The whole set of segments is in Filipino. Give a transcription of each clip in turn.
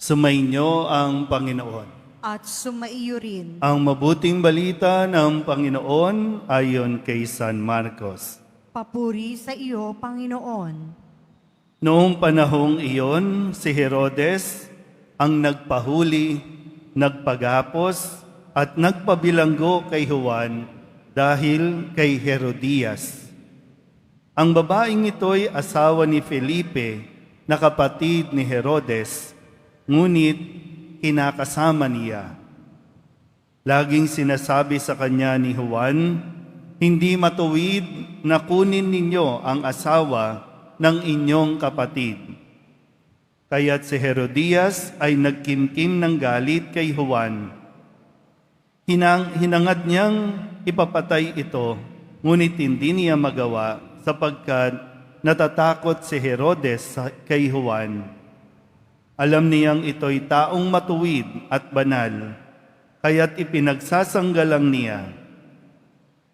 Sumainyo ang Panginoon. At sumaiyo rin. Ang mabuting balita ng Panginoon ayon kay San Marcos. Papuri sa iyo, Panginoon. Noong panahong iyon, si Herodes ang nagpahuli, nagpagapos at nagpabilanggo kay Juan dahil kay Herodias. Ang babaeng ito'y asawa ni Felipe na kapatid ni Herodes, ngunit kinakasama niya. Laging sinasabi sa kanya ni Juan, "Hindi matuwid na kunin ninyo ang asawa ng inyong kapatid." Kaya't si Herodias ay nagkimkim ng galit kay Juan. Hinangad niyang ipapatay ito, ngunit hindi niya magawa sapagkat natatakot si Herodes kay Juan. Alam niyang ito'y taong matuwid at banal, kaya't ipinagsasanggalang niya.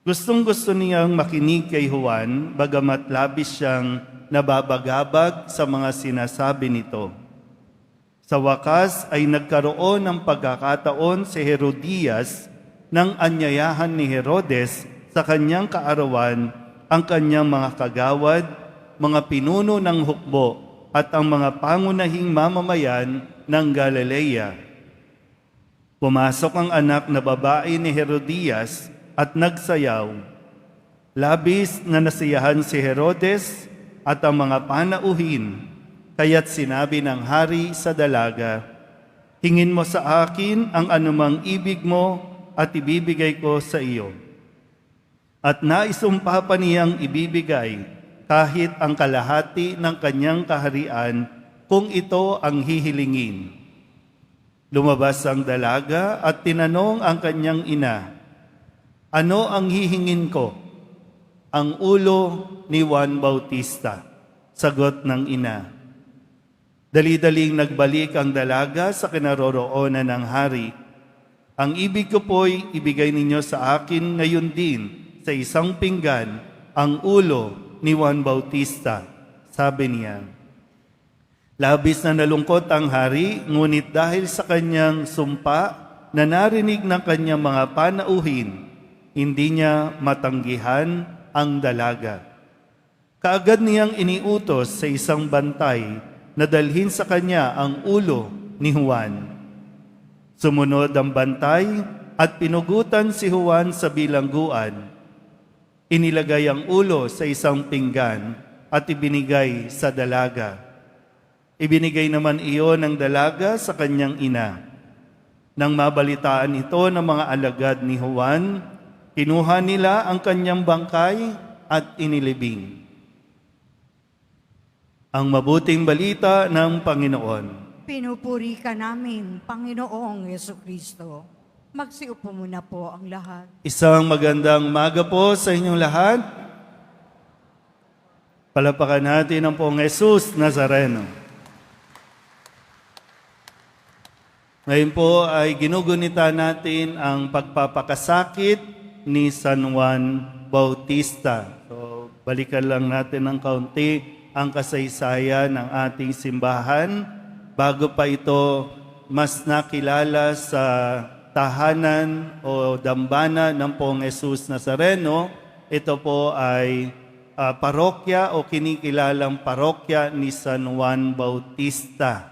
Gustong-gusto niyang makinig kay Juan, bagamat labis siyang nababagabag sa mga sinasabi nito. Sa wakas ay nagkaroon ng pagkakataon si Herodias nang anyayahan ni Herodes sa kanyang kaarawan ang kanyang mga kagawad, mga pinuno ng hukbo, at ang mga pangunahing mamamayan ng Galilea. Pumasok ang anak na babae ni Herodias at nagsayaw. Labis na nasiyahan si Herodes at ang mga panauhin, kaya't sinabi ng hari sa dalaga, "Hingin mo sa akin ang anumang ibig mo at ibibigay ko sa iyo." At naisumpa pa niyang ibibigay kahit ang kalahati ng kanyang kaharian kung ito ang hihilingin. Lumabas ang dalaga at tinanong ang kanyang ina, "Ano ang hihingin ko?" "Ang ulo ni Juan Bautista," sagot ng ina. Dali-daling nagbalik ang dalaga sa kinaroroonan ng hari. "Ang ibig ko po'y ibigay ninyo sa akin ngayon din sa isang pinggan ang ulo ni Juan Bautista," sabi niya. Labis na nalungkot ang hari, ngunit dahil sa kanyang sumpa na narinig ng kanyang mga panauhin, hindi niya matanggihan ang dalaga. Kaagad niyang iniutos sa isang bantay na dalhin sa kanya ang ulo ni Juan. Sumunod ang bantay at pinugutan si Juan sa bilangguan. Inilagay ang ulo sa isang pinggan at ibinigay sa dalaga. Ibinigay naman iyon ng dalaga sa kanyang ina. Nang mabalitaan ito ng mga alagad ni Juan, kinuha nila ang kanyang bangkay at inilibing. Ang mabuting balita ng Panginoon. Pinupuri ka namin, Panginoong Jesucristo. Magsiupo muna po ang lahat. Isang magandang umaga po sa inyong lahat. Palapakan natin ang Poong Jesus Nazareno. Ngayon po ay ginugunita natin ang pagpapakasakit ni San Juan Bautista. So, balikan lang natin ng kaunti ang kasaysayan ng ating simbahan bago pa ito mas nakilala sa tahanan o dambana ng Poong Jesus Nazareno. Ito po ay parokya o kinikilalang parokya ni San Juan Bautista.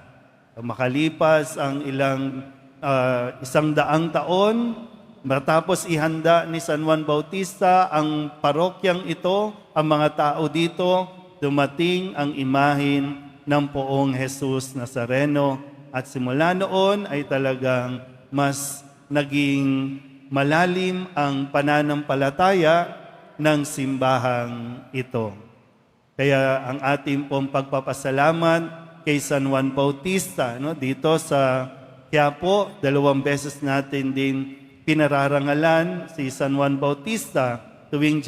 Makalipas ang ilang 100 taon, matapos ihanda ni San Juan Bautista ang parokyang ito, ang mga tao dito, dumating ang imahin ng Poong Jesus Nazareno. At simula noon ay talagang mas naging malalim ang pananampalataya ng simbahang ito. Kaya ang ating pong pagpapasalamat kay San Juan Bautista, dito sa Quiapo, 2 beses natin din pinararangalan si San Juan Bautista tuwing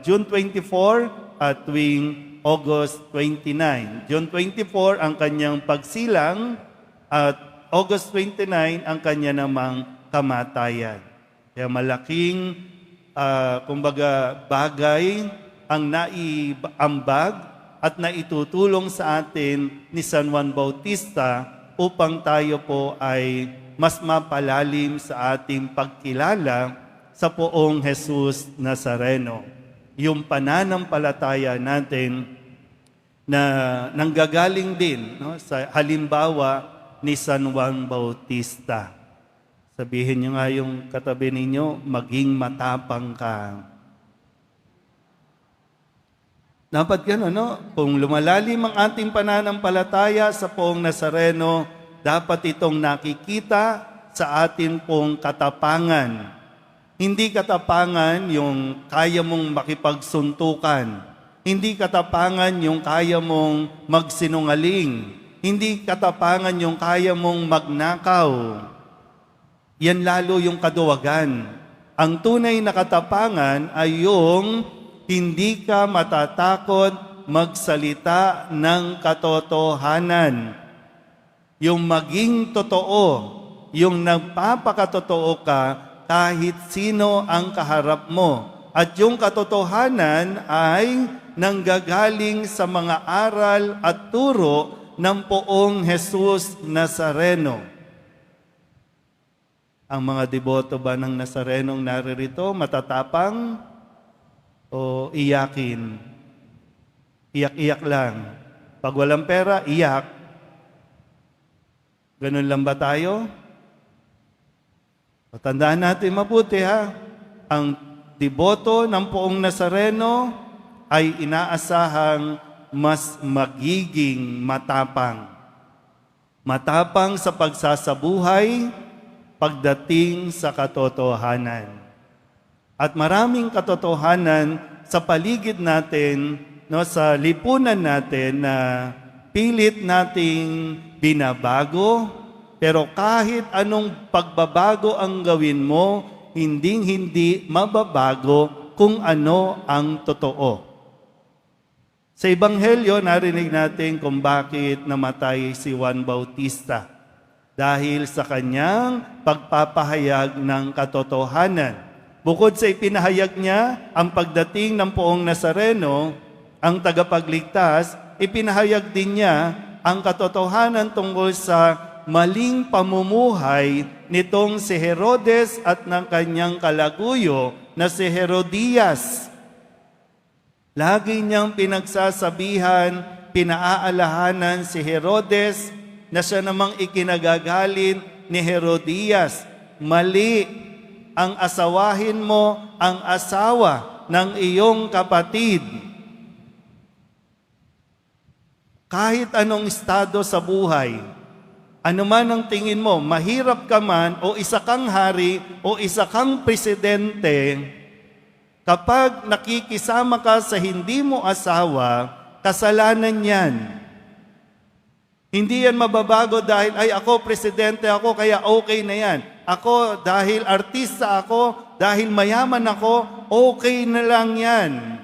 June 24 at tuwing August 29. June 24 ang kanyang pagsilang at August 29 ang kanya namang kamatayan. Kaya malaking, kumbaga, bagay ang naiambag at naitutulong sa atin ni San Juan Bautista upang tayo po ay mas mapalalim sa ating pagkilala sa poong Jesus Nazareno. Yung pananampalataya natin na nanggagaling din, no, sa halimbawa ni San Juan Bautista. Sabihin niyo nga yung katabi ninyo, maging matapang ka. Dapat gano'n, no? Kung lumalalim ang ating pananampalataya sa poong Nazareno, dapat itong nakikita sa atin pong katapangan. Hindi katapangan yung kaya mong makipagsuntukan. Hindi katapangan yung kaya mong magsinungaling. Hindi katapangan yung kaya mong magnakaw. Yan lalo yung kaduwagan. Ang tunay na katapangan ay yung hindi ka matatakot magsalita ng katotohanan. Yung maging totoo, yung nagpapakatotoo ka kahit sino ang kaharap mo. At yung katotohanan ay nanggagaling sa mga aral at turo ng poong Jesus Nazareno. Ang mga deboto ba ng Nazarenong naririto, matatapang o iyakin? Iyak-iyak lang. Pag walang pera, iyak. Ganun lang ba tayo? Tandaan natin mabuti ha. Ang deboto ng poong Nazareno ay inaasahang mas magiging matapang. Matapang sa pagsasabuhay pagdating sa katotohanan. At maraming katotohanan sa paligid natin, no, sa lipunan natin na pilit nating binabago, pero kahit anong pagbabago ang gawin mo, hindi mababago kung ano ang totoo. Sa Ebanghelyo, narinig natin kung bakit namatay si Juan Bautista. Dahil sa kanyang pagpapahayag ng katotohanan. Bukod sa ipinahayag niya ang pagdating ng poong Nazareno, ang tagapagligtas, ipinahayag din niya ang katotohanan tungkol sa maling pamumuhay nitong si Herodes at ng kanyang kalaguyo na si Herodias. Lagi niyang pinagsasabihan, pinaaalahanan si Herodes na siya namang ikinagagalin ni Herodias. Mali ang asawahin mo ang asawa ng iyong kapatid. Kahit anong estado sa buhay, ano man ang tingin mo, mahirap ka man o isa kang hari o isa kang presidente, kapag nakikisama ka sa hindi mo asawa, kasalanan yan. Hindi yan mababago dahil, ay ako presidente ako, kaya okay na yan. Ako dahil artista ako, dahil mayaman ako, okay na lang yan.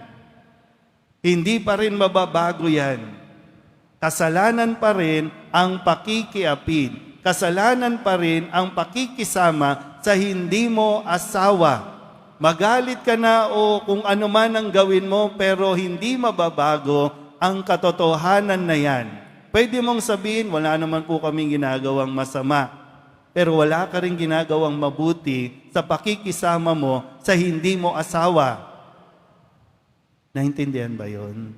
Hindi pa rin mababago yan. Kasalanan pa rin ang pakikiapid. Kasalanan pa rin ang pakikisama sa hindi mo asawa. Magalit ka na o kung ano man ang gawin mo pero hindi mababago ang katotohanan na yan. Pwede mong sabihin, wala naman po kaming ginagawang masama. Pero wala ka rin ginagawang mabuti sa pakikisama mo sa hindi mo asawa. Naintindihan ba yun?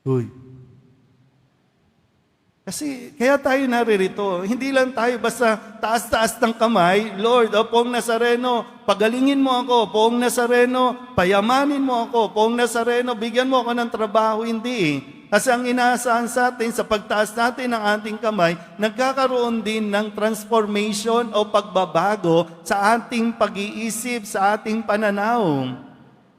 Uy. Kasi kaya tayo naririto, hindi lang tayo basta taas-taas ng kamay, Lord, o Poong Nazareno, pagalingin mo ako, Poong Nazareno, payamanin mo ako, Poong Nazareno, bigyan mo ako ng trabaho, hindi. Kasi ang inaasahan sa atin, sa pagtaas natin ng ating kamay, nagkakaroon din ng transformation o pagbabago sa ating pag-iisip, sa ating pananaw.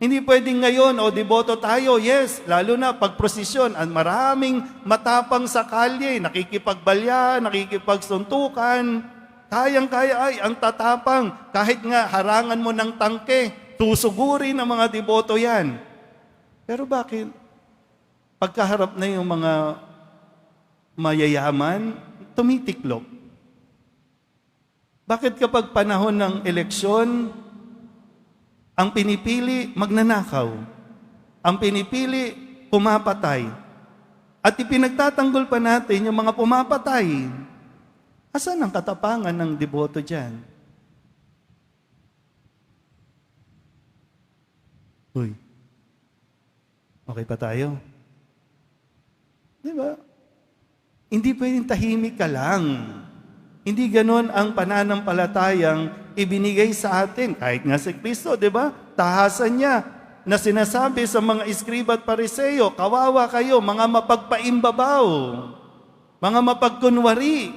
Hindi pwedeng ngayon, deboto tayo, yes, lalo na pagprosesyon, at maraming matapang sa kalye, nakikipagbalya, nakikipagsuntukan, kayang-kaya ay, ang tatapang, kahit nga harangan mo ng tangke, tusugurin ng mga deboto yan. Pero bakit? Pagkaharap na yung mga mayayaman, tumitiklop. Bakit kapag panahon ng eleksyon, ang pinipili magnanakaw, ang pinipili pumapatay, at ipinagtatanggol pa natin yung mga pumapatay? Asan ang katapangan ng deboto dyan? Uy, okay pa tayo? Di ba? Hindi pwedeng tahimik ka lang. Hindi ganon ang pananampalatayang ibinigay sa atin. Kahit nga si Kristo, di ba? Tahasan niya na sinasabi sa mga iskriba at pariseo, kawawa kayo, mga mapagpaimbabaw, mga mapagkunwari.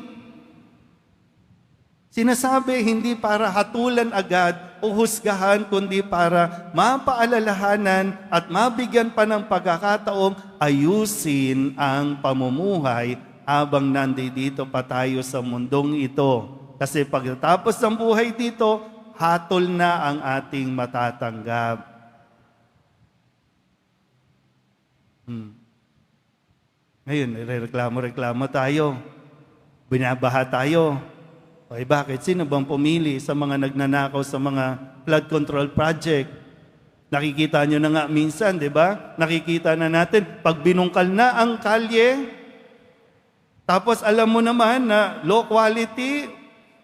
Sinasabi hindi para hatulan agad o husgahan, kundi para mapaalalahanan at mabigyan pa ng pagkakataong ayusin ang pamumuhay habang nandito pa tayo sa mundong ito. Kasi pagkatapos ng buhay dito, hatol na ang ating matatanggap. Ngayon, reklamo tayo. Binabaha tayo. Okay, bakit? Sino bang pumili sa mga nagnanakaw sa mga flood control project? Nakikita nyo na nga minsan, di ba? Nakikita na natin, pag binungkal na ang kalye, tapos alam mo naman na low quality,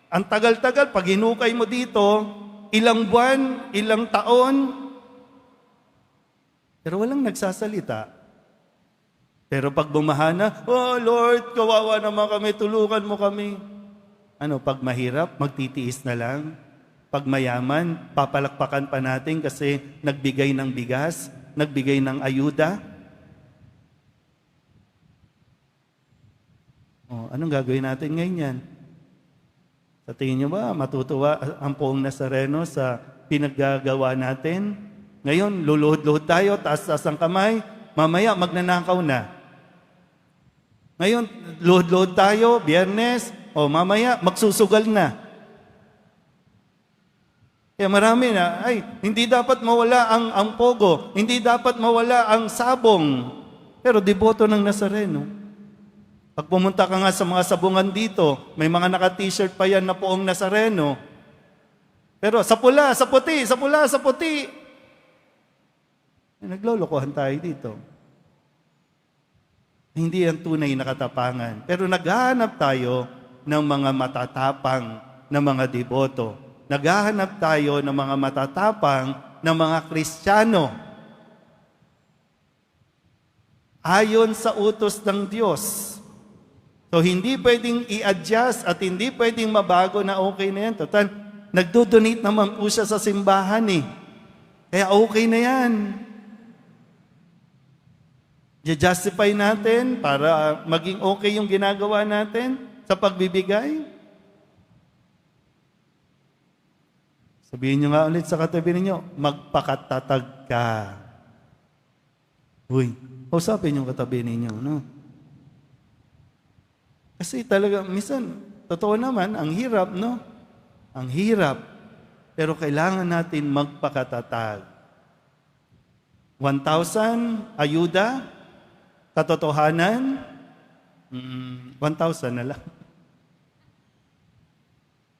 ang tagal-tagal, pag hinukay mo dito, ilang buwan, ilang taon, pero walang nagsasalita. Pero pag bumaha na, oh Lord, kawawa naman kami, tulungan mo kami. Ano, pag mahirap, magtitiis na lang. Pag mayaman, papalakpakan pa natin kasi nagbigay ng bigas, nagbigay ng ayuda. Oh, anong gagawin natin ngayon yan? Sa tingin nyo ba, matutuwa ang poong Nazareno sa pinaggagawa natin? Ngayon, luluhod-luhod tayo, taas-taas ang kamay, mamaya magnanakaw na. Ngayon, luhod-luhod tayo, Biyernes, o mamaya magsusugal na. Kaya marami na, hindi dapat mawala ang pogo, hindi dapat mawala ang sabong. Pero deboto ng Nazareno. Pag pumunta ka nga sa mga sabungan dito, may mga naka-t-shirt pa yan na poong Nazareno. Pero sa pula, sa puti, sa pula, sa puti. Naglolokohan tayo dito. Hindi yan tunay na katapangan. Pero naghahanap tayo ng mga matatapang na mga deboto. Naghahanap tayo ng mga matatapang na mga Kristiyano. Ayon sa utos ng Diyos. So hindi pwedeng i-adjust at hindi pwedeng mabago na okay na yan. Total, nagdo-donate naman po siya sa simbahan eh. Kaya okay na yan. I-justify natin para maging okay yung ginagawa natin sa pagbibigay. Sabihin nyo nga ulit sa katabi ninyo, magpakatatag ka. Uy, usapin yung katabi ninyo, no? Kasi talaga, minsan, totoo naman, ang hirap, no? Ang hirap. Pero kailangan natin magpakatatag. 1,000, ayuda, katotohanan, 1,000 na lang.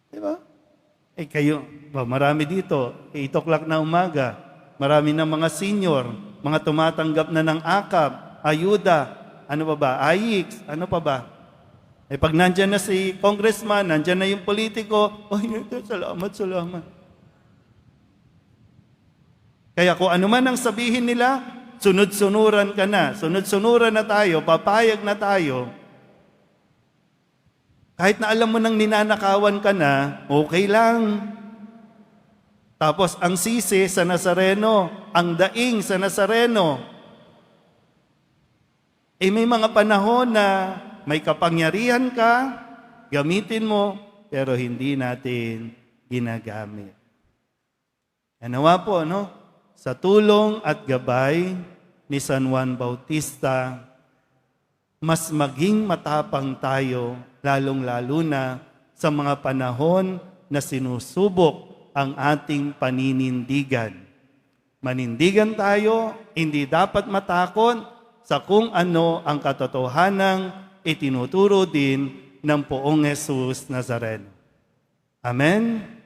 Diba? Kayo, marami dito, 8 o'clock na umaga, marami na mga senior, mga tumatanggap na ng akap, ayuda, ano pa ba, AIX, ano pa ba? Pag nandyan na si congressman, nandyan na yung politiko, salamat. Kaya kung ano man ang sabihin nila, sunod-sunuran ka na. Sunod-sunuran na tayo, papayag na tayo. Kahit na alam mo nang ninanakawan ka na, okay lang. Tapos ang sisi sa Nazareno, ang daing sa Nazareno. May mga panahon na may kapangyarihan ka, gamitin mo, pero hindi natin ginagamit. Nawa po, no? Sa tulong at gabay ni San Juan Bautista, mas maging matapang tayo, lalong-lalo na sa mga panahon na sinusubok ang ating paninindigan. Manindigan tayo, hindi dapat matakot sa kung ano ang katotohanang itinuturo din ng poong Jesus Nazareno. Amen.